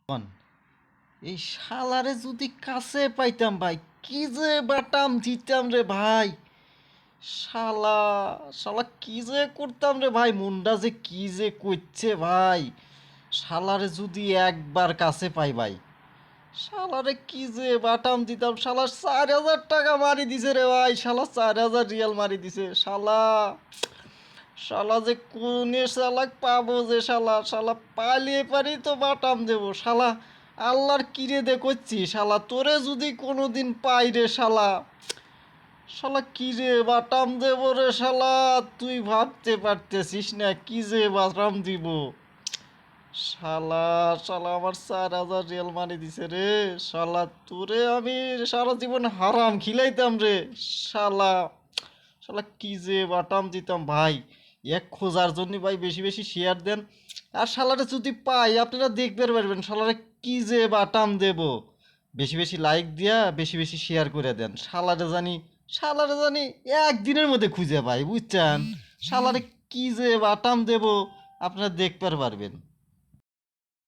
কন, এই শালারে যদি কাছে পাইতাম ভাই, কি যে বাটাম দিতাম রে ভাই। শালা শালা কি যে করতাম রে ভাই, মুন্ডা যে কি যে করছে ভাই। শালারে যদি একবার কাছে পাই ভাই, শালারে কি যে বাটাম দিতাম। শালা 4,000 টাকা মারি দিছে রে ভাই, শালা 4,000 রিয়াল মারি দিছে শালা। শালা যে কোনে শালাক পাবো যে, শালা শালা পালিয়ে পারি তো বাটাম দেবো শালা। আল্লাহর কিরে দেখছি শালা, তোরে যদি কোনোদিন পাই রে শালা, শালা কিরে বাটাম দেবো রে শালা। তুই ভাবতে পারতেছিস না কি যে বাটাম দিব। শালা শালা আমার 4,000 রিয়াল মারি দিছে রে শালা। তোরে আমি সারা জীবন হারাম খিলাইতাম রে শালা। শালা কি যে বাটাম দিতাম ভাই। এক খোঁজার জন্য ভাই বেশি বেশি শেয়ার দেন। আর শালারে যদি পাই আপনারা দেখতে পারবেন শালারে কি যে বাটাম দেব। বেশি বেশি লাইক দিয়া বেশি বেশি শেয়ার করে দেন। শালারে জানি একদিনের মধ্যে খুঁজে পাই বুঝছেন। শালারে কি যে বাটাম দেব আপনারা দেখতে পারবেন।